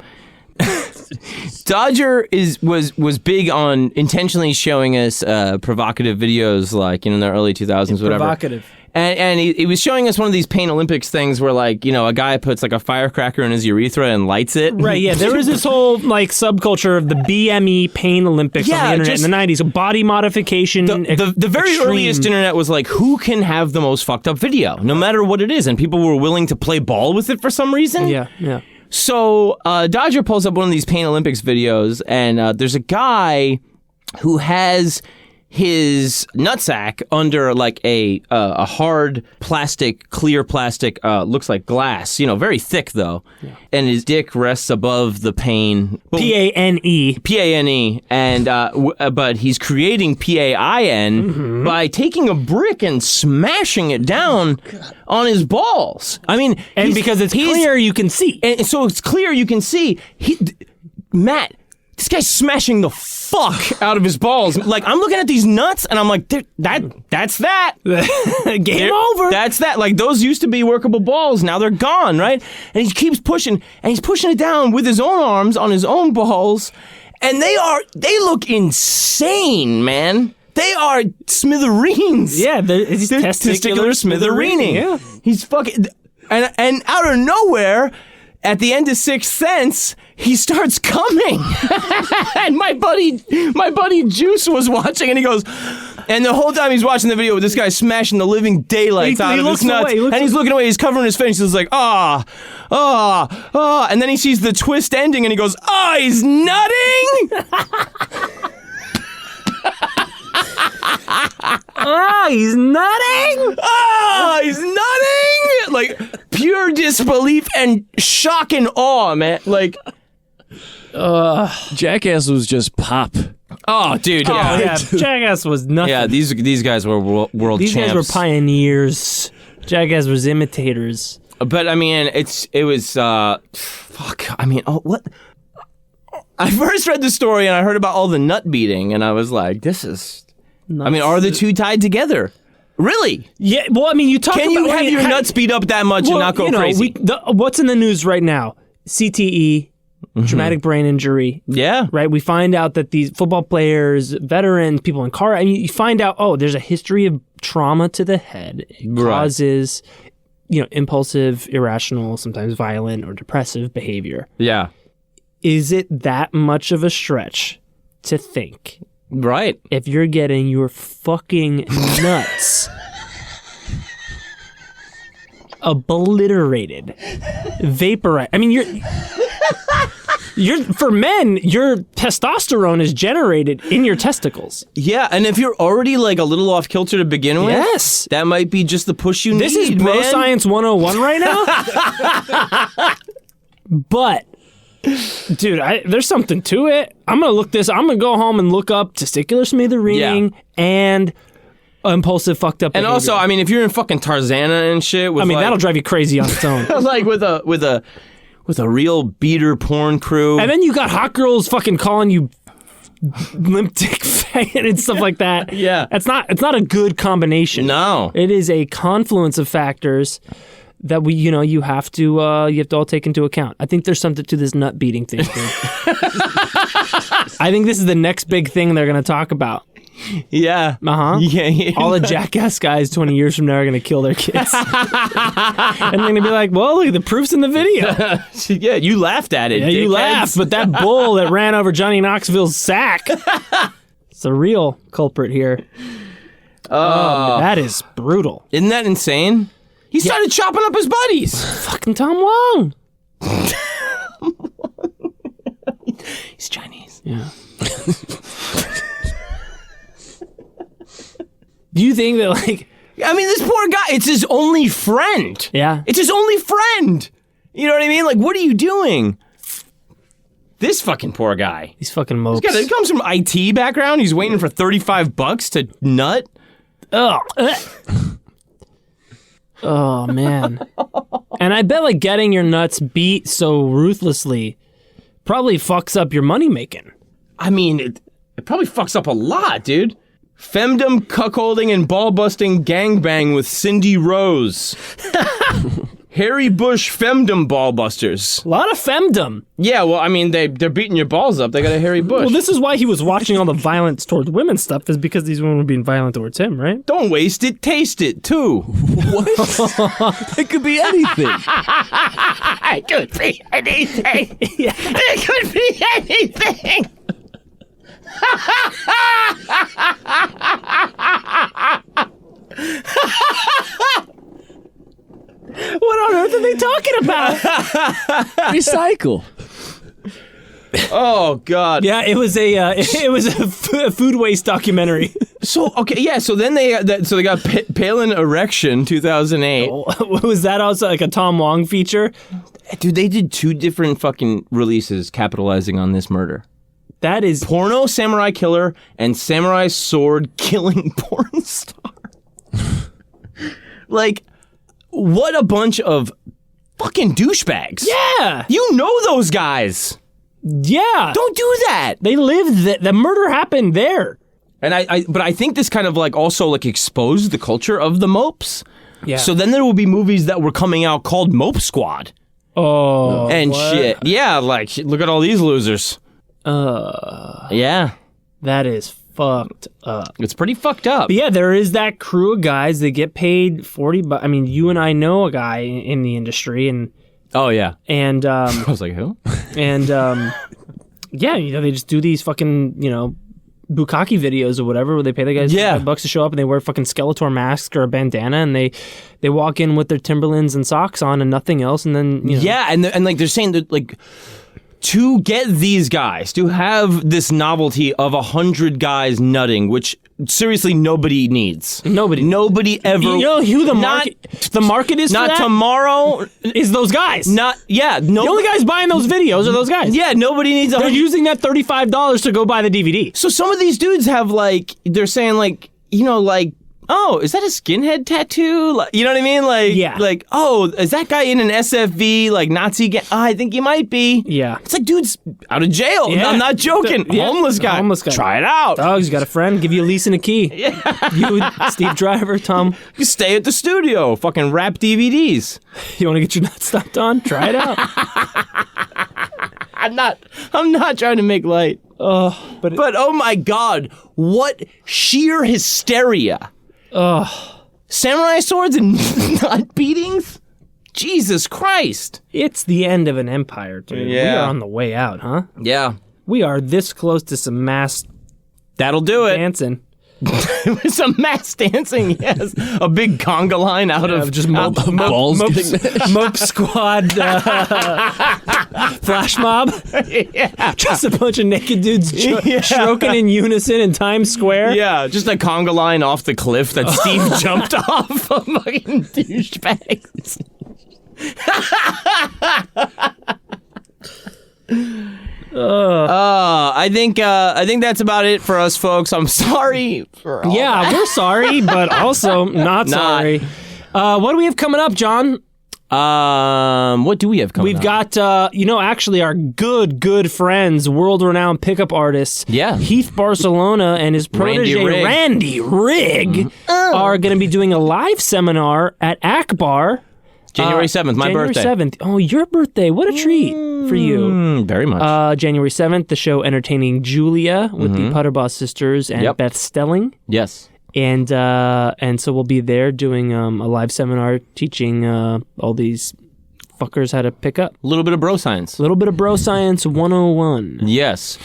Dodger was big on intentionally showing us provocative videos, like in the early 2000s, whatever. Provocative. And he was showing us one of these Pain Olympics things where, like, you know, a guy puts like a firecracker in his urethra and lights it. Right, yeah. There was this whole like subculture of the BME Pain Olympics on the internet in the 90s. So body modification. The very extreme. earliest internet was like, who can have the most fucked up video, no matter what it is? And people were willing to play ball with it for some reason. Yeah. So Dodger pulls up one of these Pain Olympics videos, and there's a guy who has his nutsack under like a hard plastic, clear plastic, looks like glass, you know, very thick though. Yeah. And his dick rests above the pain. P-A-N-E. P-A-N-E. And, but he's creating P-A-I-N by taking a brick and smashing it down on his balls. I mean, and because it's clear, you can see. And so it's clear you can see. Matt, this guy's smashing the fuck out of his balls. Like, I'm looking at these nuts, and I'm like, that's that. Game over. That's that. Like, those used to be workable balls. Now they're gone, right? And he keeps pushing, and he's pushing it down with his own arms on his own balls, and they look insane, man. They are smithereens. Yeah, he's testicular smithereening. Yeah. He's fucking... And out of nowhere... At the end of Sixth Sense, he starts coming. And my buddy Juice was watching, and he goes, and the whole time he's watching the video with this guy smashing the living daylights out of his nuts. And he's looking away, he's covering his face, he's like, and then he sees the twist ending, and he goes, he's nutting? He's nutting? He's nutting? Like, pure disbelief and shock and awe, man. Like, Jackass was just pop. Oh, dude. Yeah. Jackass was nothing. Yeah, these guys were world champs. These guys were pioneers. Jackass was imitators. But, I mean, it was, fuck. I mean, what? I first read the story, and I heard about all the nut beating, and I was like, this is... Nuts. I mean, are the two tied together? Really? Yeah, well, I mean, you talk about... Can you have your nuts beat up that much and not go crazy? What's in the news right now? CTE, traumatic brain injury. Yeah. Right? We find out that these football players, veterans, people in car... I mean, you find out, there's a history of trauma to the head. It causes, impulsive, irrational, sometimes violent or depressive behavior. Yeah. Is it that much of a stretch to think... Right. If you're getting your fucking nuts obliterated, vaporized. I mean, you're for men, your testosterone is generated in your testicles. Yeah, and if you're already like a little off kilter to begin with, yes, that might be just the push you need. This is bro science 101 right now. But dude, there's something to it. I'm gonna go home and look up testicular smithereening and impulsive fucked up behavior. And also, I mean, if you're in fucking Tarzana and shit, with that'll drive you crazy on its own. Like with a real beater porn crew, and then you got hot girls fucking calling you limp dick faggot and stuff like that. Yeah, it's not a good combination. No, it is a confluence of factors that you have to all take into account. I think there's something to this nut beating thing. I think this is the next big thing they're going to talk about. Yeah. Yeah. All the Jackass guys 20 years from now are going to kill their kids. And they're going to be like, well, look at the proofs in the video. Yeah, you laughed at it. Yeah, you laughed, but that bull that ran over Johnny Knoxville's sack, it's a real culprit here. That is brutal. Isn't that insane? He started chopping up his buddies. Fucking Tom Wong. He's Chinese. Yeah. Do you think that, like... I mean, this poor guy, it's his only friend. Yeah. It's his only friend. You know what I mean? Like, what are you doing? This fucking poor guy. He's fucking mopes. He comes from IT background. He's waiting for $35 to nut. Ugh. Oh, man. And I bet, like, getting your nuts beat so ruthlessly probably fucks up your money-making. I mean, it probably fucks up a lot, dude. Femdom, cuckolding, and ball-busting gangbang with Cindy Rose. Harry Bush femdom ball busters. A lot of femdom. Yeah, well, I mean, they're beating your balls up. They got a Harry Bush. Well, this is why he was watching all the violence towards women stuff, is because these women were being violent towards him, right? Don't waste it, taste it, too. What? It could be anything. It could be anything. Yeah. It could be anything. What on earth are they talking about? Recycle. Oh God! Yeah, it was a food waste documentary. So okay, yeah. So then they got Palin Erection 2008. Was that also like a Tom Wong feature? Dude, they did 2 different fucking releases capitalizing on this murder. That is Porno Samurai Killer and Samurai Sword Killing Porn Star. Like, what a bunch of fucking douchebags. Yeah. You know those guys. Yeah. Don't do that. They lived the murder happened there. And but I think this kind of like also like exposed the culture of the mopes. Yeah. So then there will be movies that were coming out called Mope Squad. Oh. And what? shit. Yeah, like look at all these losers. Yeah. That is fucked up. It's pretty fucked up. But yeah, there is that crew of guys that get paid $40. I mean, you and I know a guy in the industry, and Oh yeah. and I was like, who? and yeah, you know, they just do these fucking, you know, bukkake videos or whatever, where they pay the guys $5 to show up, and they wear fucking Skeletor masks or a bandana, and they walk in with their Timberlands and socks on and nothing else, and then you know. Yeah, and like they're saying that like to get these guys to have this novelty of 100 guys nutting, which seriously nobody needs. Nobody ever. You know who the market is for not that? Tomorrow Is those guys. Not yeah. No. The only guys buying those videos are those guys. Yeah, nobody needs. They're using that $35 to go buy the DVD. So some of these dudes have like they're saying like you know like. Oh, is that a skinhead tattoo? Like, you know what I mean? Like, yeah. Like, oh, is that guy in an SFV, like Nazi gang? Oh, I think he might be. Yeah. It's like, dude's out of jail. Yeah. I'm not joking. Yeah. Homeless guy. Try it out. Dogs, you got a friend? Give you a lease and a key. Yeah. You, Steve Driver, Tom. You stay at the studio. Fucking rap DVDs. You want to get your nuts stopped on? Try it out. I'm not trying to make light. But oh my God, what sheer hysteria. Samurai swords and nut beatings? Jesus Christ. It's the end of an empire, dude. Yeah. We are on the way out, huh? Yeah. We are this close to some mass That'll do it. dancing. Some mass dancing, yes. A big conga line out of just out- balls Mope Squad flash mob. Yeah. Just a bunch of naked dudes Yeah. stroking in unison in Times Square. Yeah, just a conga line off the cliff that Steve jumped off of fucking douchebags. I think that's about it for us, folks. I'm sorry for all that. We're sorry, but also not sorry. What do we have coming up, John? What do we have coming We've up? got, actually our good friends, world-renowned pickup artists, Heath Barcelona and his protege, Randy Rigg, are going to be doing a live seminar at Akbar. January 7th, my birthday. January 7th. Oh, your birthday. What a treat for you. Very much. January 7th, the show entertaining Julia with the Putterboss sisters and Beth Stelling. Yes. And so we'll be there doing a live seminar teaching all these fuckers how to pick up. A little bit of bro science. A little bit of bro science 101. Yes.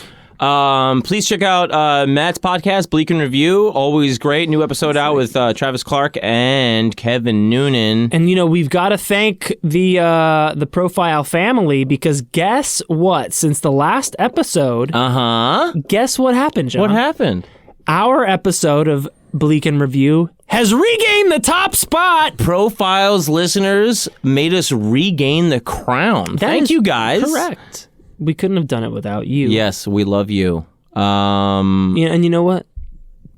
Please check out Matt's podcast, Bleak and Review. Always great. New episode out with Travis Clark and Kevin Noonan. And we've got to thank the Profile family, because guess what? Since the last episode, guess what happened, John? What happened? Our episode of Bleak and Review has regained the top spot. Profiles listeners made us regain the crown. Thank you, guys. Correct. We couldn't have done it without you. Yes, we love you. And you know what?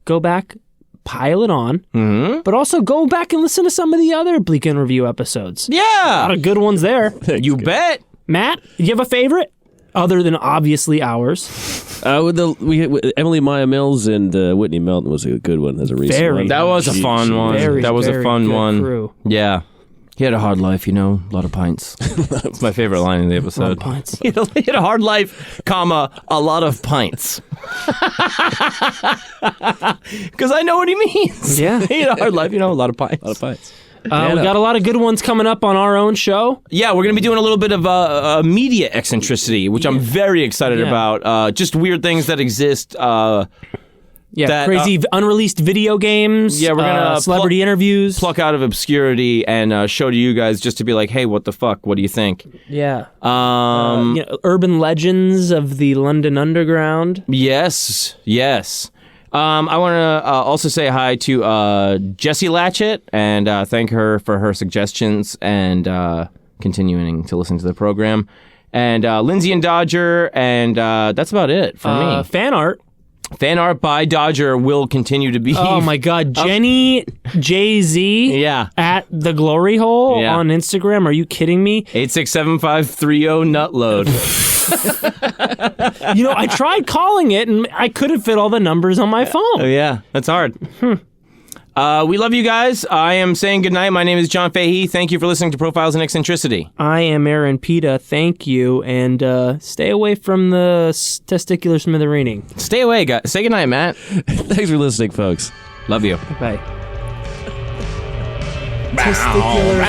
Go back, pile it on, but also go back and listen to some of the other Bleak and Review episodes. Yeah. A lot of good ones there. You bet. Matt, you have a favorite? Other than obviously ours. With Emily Maya Mills and Whitney Melton was a good one as a recent one. That was a fun one. That was a fun one. Crew. Yeah. He had a hard life, you know, a lot of pints. That's my favorite line in the episode. A lot of pints. He had a hard life, comma, a lot of pints. Because I know what he means. Yeah. He had a hard life, you know, a lot of pints. A lot of pints. We got a lot of good ones coming up on our own show. Yeah, we're going to be doing a little bit of media eccentricity, which I'm very excited about. Just weird things that exist. Crazy unreleased video games. Yeah, we're gonna celebrity interviews. Pluck out of obscurity and show to you guys just to be like, hey, what the fuck? What do you think? Yeah. Urban legends of the London Underground. Yes. I want to also say hi to Jessie Latchett and thank her for her suggestions and continuing to listen to the program. And Lindsay and Dodger, and that's about it for me. Fan art. Fan art by Dodger will continue to be. Oh my God, Jenny Jay-Z at the Glory Hole on Instagram. Are you kidding me? 867-530 Nutload. You know, I tried calling it and I couldn't fit all the numbers on my phone. Oh yeah, that's hard. We love you guys. I am saying goodnight. My name is John Fahey. Thank you for listening to Profiles in Eccentricity. I am Aaron Pita. Thank you. And stay away from the testicular smithereening. Stay away, guys. Say goodnight, Matt. Thanks for listening, folks. Love you. Bye. Testicular.